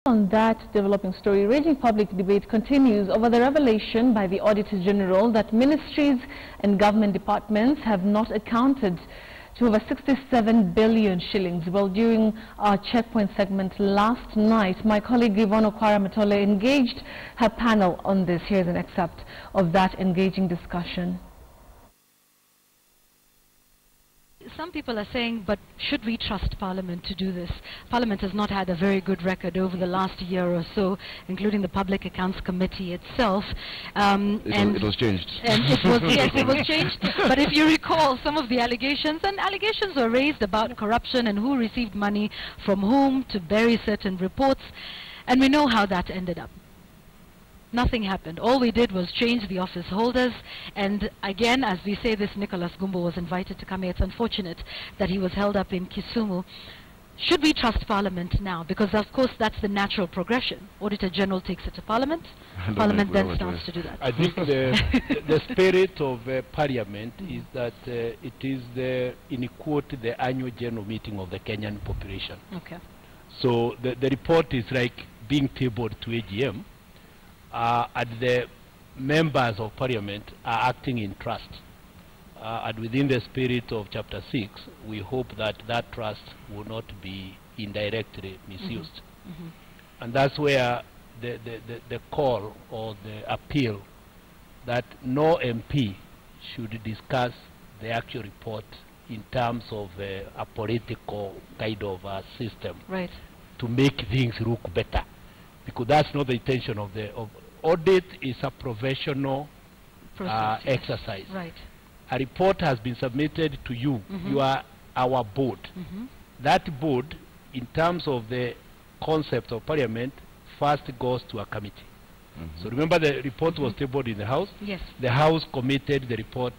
On that developing story, raging public debate continues over the revelation by the Auditor General that ministries and government departments have not accounted to over 67 billion shillings. Well, during our checkpoint segment last night, my colleague Yvonne Okwara Matole engaged her panel on this. Here's an excerpt of that engaging discussion. Some people are saying, but should we trust Parliament to do this? Parliament has not had a very good record over the last year or so, including the Public Accounts Committee itself. It was changed. And it was, yes, it was changed. But if you recall, some of the allegations were raised about corruption and who received money from whom to bury certain reports. And we know how that ended up. Nothing happened. All we did was change the office holders, and again, as we say, this Nicholas Gumbo was invited to come here. It's unfortunate that he was held up in Kisumu. Should we trust Parliament now? Because of course that's the natural progression. Auditor General takes it to Parliament, Parliament then starts to do that. I think the spirit of Parliament is that it is in quote the annual general meeting of the Kenyan population. Okay. So the report is like being tabled to AGM. And the members of Parliament are acting in trust. And within the spirit of Chapter 6, we hope that that trust will not be indirectly misused. And that's where the call or the appeal that no MP should discuss the actual report in terms of a political kind of system, right, to make things look better. Because that's not the intention of audit. Is a professional exercise. Right. A report has been submitted to you. You are our board. That board, in terms of the concept of Parliament, first goes to a committee. So remember, the report was tabled in the House. Yes. The House committed the report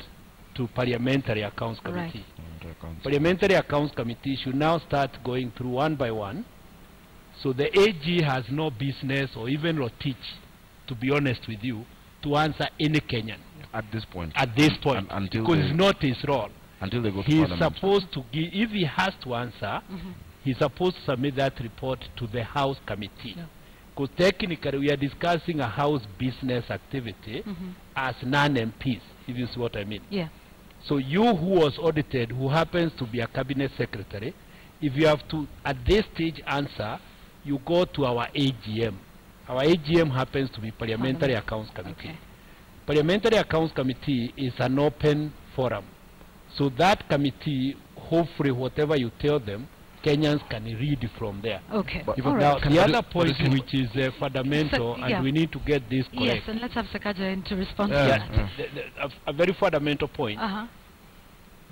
to Parliamentary Accounts Committee. Right. Parliamentary Accounts Committee should now start going through one by one. So the AG has no business, or even Rotich, to be honest with you, to answer any Kenyan. At this point. At this point. Until because it's not his role. Until they go to He's Parliament. supposed to give, if he has to answer, he's supposed to submit that report to the House Committee. Because technically we are discussing a House business activity as non-MPs, if you see what I mean. Yeah. So you who was audited, who happens to be a cabinet secretary, if you have to, at this stage, answer, you go to our AGM. Our AGM happens to be Parliamentary Accounts Committee. Okay. Parliamentary Accounts Committee is an open forum. So that committee, hopefully whatever you tell them, Kenyans can read from there. Okay. Now, the other point which is fundamental, and we need to get this correct. Yes, and let's have Sakaja in to respond to that. A very fundamental point.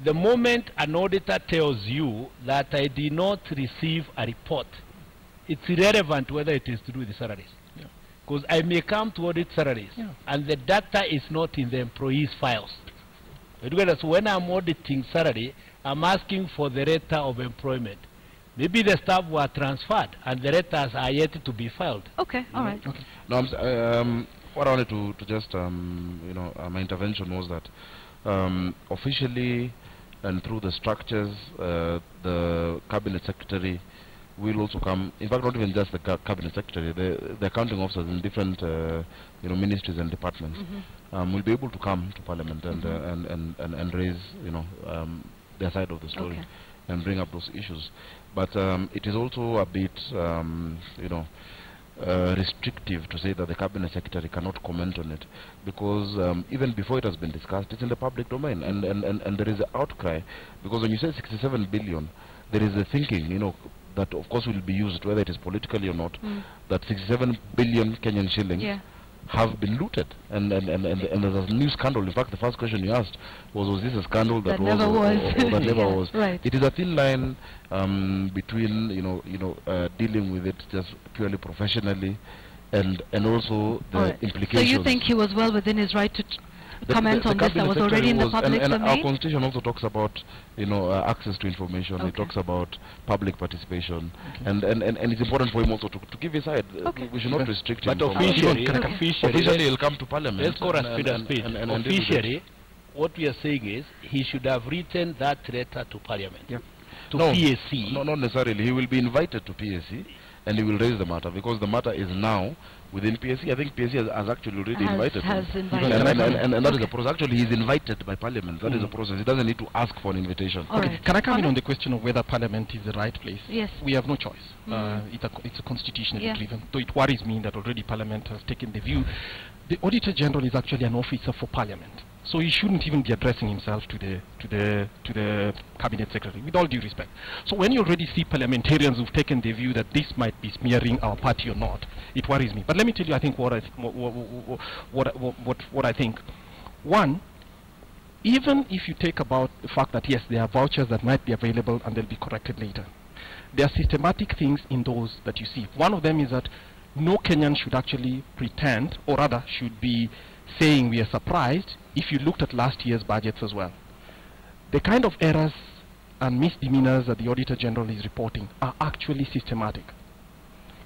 The moment an auditor tells you that I did not receive a report, it's irrelevant whether it is to do with the salaries. Because I may come to audit salaries, and the data is not in the employees' files. So when I'm auditing salary, I'm asking for the letter of employment. Maybe the staff were transferred, and the letters are yet to be filed. Okay, all right. Okay. No, what I wanted to just, my intervention was that officially and through the structures, the cabinet secretary will also come. In fact, not even just the cabinet secretary, the accounting officers in different, ministries and departments will be able to come to Parliament and raise, their side of the story and bring up those issues. But it is also a bit, restrictive to say that the cabinet secretary cannot comment on it, because even before it has been discussed, it's in the public domain, and there is an outcry, because when you say 67 billion, there is a thinking, that of course will be used, whether it is politically or not, that 67 billion Kenyan shillings have been looted, and there's a new scandal. In fact, the first question you asked was this a scandal that was never was? Or that never was? Right. It is a thin line between dealing with it just purely professionally, and also the implications. So you think he was well within his right to comment on this that was already in the public domain? Our constitution also talks about access to information. It talks about public participation, and it's important for him also to give his side. We should not restrict him. But officially he'll come to Parliament. Let's go and speed. Officially, what we are saying is he should have written that letter to Parliament, to PAC. No, not necessarily. He will be invited to PAC. and he will raise the matter, because the matter is now within PSC. I think PSC has actually already invited him. And that is a process. Actually, he is invited by Parliament. That is a process. He doesn't need to ask for an invitation. Okay. Can I come in on the question of whether Parliament is the right place? Yes. We have no choice. It's a constitutionally driven. Though it worries me that already Parliament has taken the view. The Auditor General is actually an officer for Parliament. So he shouldn't even be addressing himself to the Cabinet Secretary, with all due respect. So when you already see parliamentarians who've taken the view that this might be smearing our party or not, it worries me. But let me tell you, I think what I think. One, even if you take about the fact that yes, there are vouchers that might be available and they'll be corrected later, there are systematic things in those that you see. One of them is that no Kenyan should actually pretend, or rather should be saying we are surprised if you looked at last year's budgets as well. The kind of errors and misdemeanors that the Auditor General is reporting are actually systematic,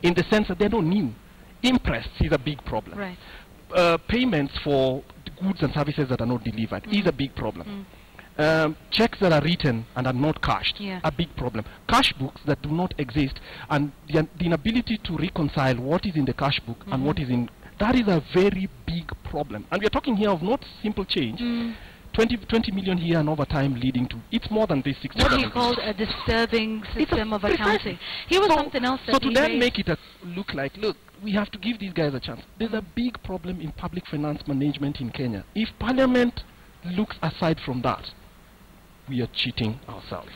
in the sense that they're not new. Imprest is a big problem. Right. Payments for goods and services that are not delivered is a big problem. Checks that are written and are not cashed, a big problem. Cash books that do not exist, and the inability to reconcile what is in the cash book and what is in, that is a very big problem. And we are talking here of not simple change. 20 million here and over time leading to, it's more than this 60. What he called a disturbing system of accounting. Here was something else that so to then make it look like, look, we have to give these guys a chance. There's a big problem in public finance management in Kenya. If Parliament looks aside from that, we are cheating ourselves.